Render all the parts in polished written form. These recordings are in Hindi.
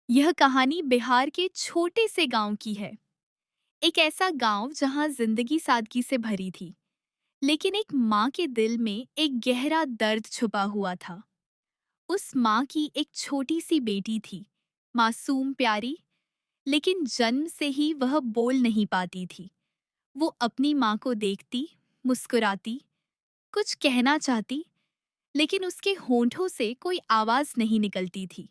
यह कहानी बिहार के छोटे से गांव की है। एक ऐसा गांव जहां जिंदगी सादगी से भरी थी, लेकिन एक माँ के दिल में एक गहरा दर्द छुपा हुआ था। उस माँ की एक छोटी सी बेटी थी, मासूम प्यारी, लेकिन जन्म से ही वह बोल नहीं पाती थी। वो अपनी माँ को देखती, मुस्कुराती, कुछ कहना चाहती, लेकिन उसके होंठों से कोई आवाज नहीं निकलती थी।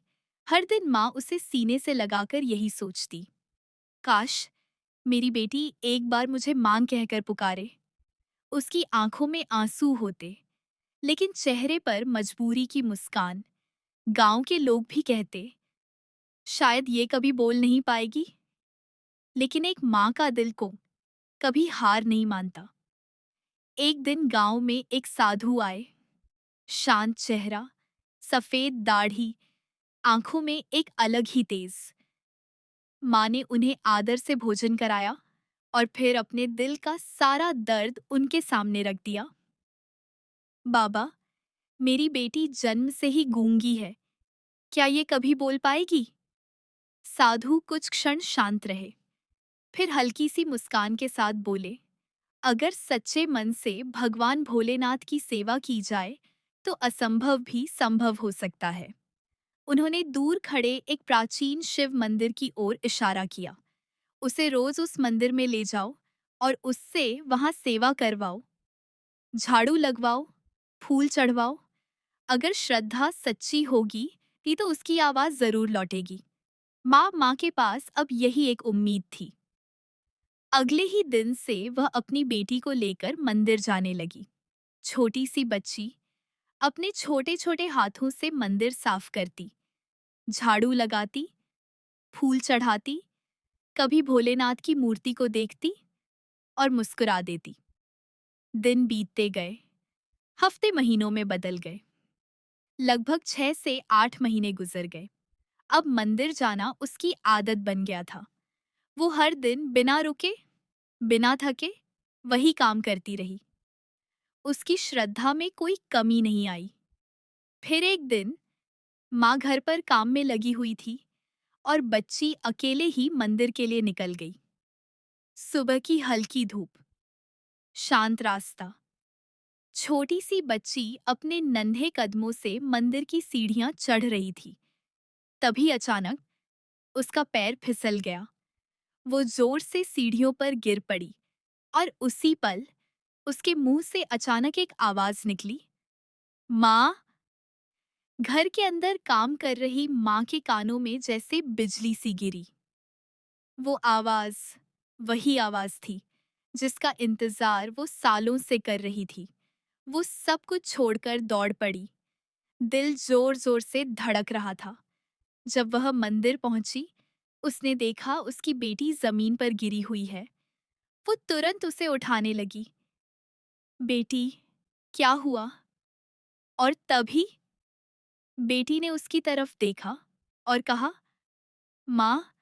हर दिन माँ उसे सीने से लगाकर यही सोचती, काश मेरी बेटी एक बार मुझे मां कहकर पुकारे। उसकी आंखों में आंसू होते, लेकिन चेहरे पर मजबूरी की मुस्कान। गांव के लोग भी कहते, शायद ये कभी बोल नहीं पाएगी। लेकिन एक माँ का दिल को कभी हार नहीं मानता। एक दिन गांव में एक साधु आए, शांत चेहरा, सफेद दाढ़ी, आंखों में एक अलग ही तेज। माँ ने उन्हें आदर से भोजन कराया और फिर अपने दिल का सारा दर्द उनके सामने रख दिया। बाबा, मेरी बेटी जन्म से ही गूंगी है, क्या ये कभी बोल पाएगी? साधु कुछ क्षण शांत रहे, फिर हल्की सी मुस्कान के साथ बोले, अगर सच्चे मन से भगवान भोलेनाथ की सेवा की जाए तो असंभव भी संभव हो सकता है। उन्होंने दूर खड़े एक प्राचीन शिव मंदिर की ओर इशारा किया। उसे रोज उस मंदिर में ले जाओ और उससे वहां सेवा करवाओ, झाड़ू लगवाओ, फूल चढ़वाओ। अगर श्रद्धा सच्ची होगी तो उसकी आवाज जरूर लौटेगी। माँ के पास अब यही एक उम्मीद थी। अगले ही दिन से वह अपनी बेटी को लेकर मंदिर जाने लगी। छोटी सी बच्ची अपने छोटे छोटे हाथों से मंदिर साफ करती, झाड़ू लगाती, फूल चढ़ाती, कभी भोलेनाथ की मूर्ति को देखती और मुस्कुरा देती। दिन बीतते गए, हफ्ते महीनों में बदल गए, लगभग 6 से 8 महीने गुजर गए। अब मंदिर जाना उसकी आदत बन गया था। वो हर दिन बिना रुके, बिना थके, वही काम करती रही। उसकी श्रद्धा में कोई कमी नहीं आई। फिर एक दिन माँ घर पर काम में लगी हुई थी और बच्ची अकेले ही मंदिर के लिए निकल गई। सुबह की हल्की धूप, शांत रास्ता, छोटी सी बच्ची अपने नन्हे कदमों से मंदिर की सीढ़ियां चढ़ रही थी। तभी अचानक उसका पैर फिसल गया। वो जोर से सीढ़ियों पर गिर पड़ी और उसी पल उसके मुंह से अचानक एक आवाज निकली, माँ। घर के अंदर काम कर रही माँ के कानों में जैसे बिजली सी गिरी। वो आवाज वही आवाज थी जिसका इंतजार वो सालों से कर रही थी। वो सब कुछ छोड़कर दौड़ पड़ी। दिल जोर जोर से धड़क रहा था। जब वह मंदिर पहुंची, उसने देखा उसकी बेटी जमीन पर गिरी हुई है। वो तुरंत उसे उठाने लगी। बेटी, क्या हुआ? और तभी बेटी ने उसकी तरफ देखा और कहा, माँ,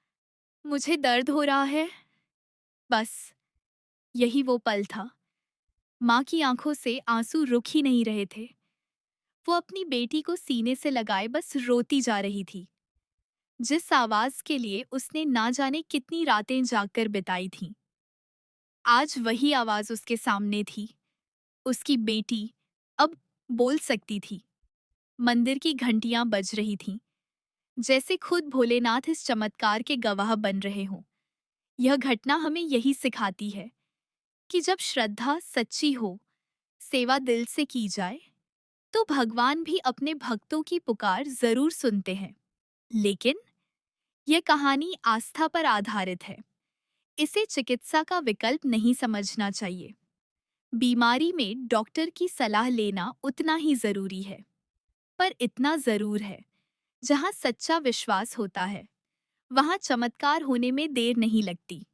मुझे दर्द हो रहा है। बस यही वो पल था। माँ की आंखों से आंसू रुक ही नहीं रहे थे। वो अपनी बेटी को सीने से लगाए बस रोती जा रही थी। जिस आवाज के लिए उसने ना जाने कितनी रातें जागकर बिताई थीं, आज वही आवाज उसके सामने थी। उसकी बेटी अब बोल सकती थी। मंदिर की घंटियां बज रही थीं, जैसे खुद भोलेनाथ इस चमत्कार के गवाह बन रहे हों। यह घटना हमें यही सिखाती है कि जब श्रद्धा सच्ची हो, सेवा दिल से की जाए, तो भगवान भी अपने भक्तों की पुकार जरूर सुनते हैं। लेकिन यह कहानी आस्था पर आधारित है। इसे चिकित्सा का विकल्प नहीं समझना चाहिए। बीमारी में डॉक्टर की सलाह लेना उतना ही जरूरी है। पर इतना जरूर है, जहाँ सच्चा विश्वास होता है, वहाँ चमत्कार होने में देर नहीं लगती।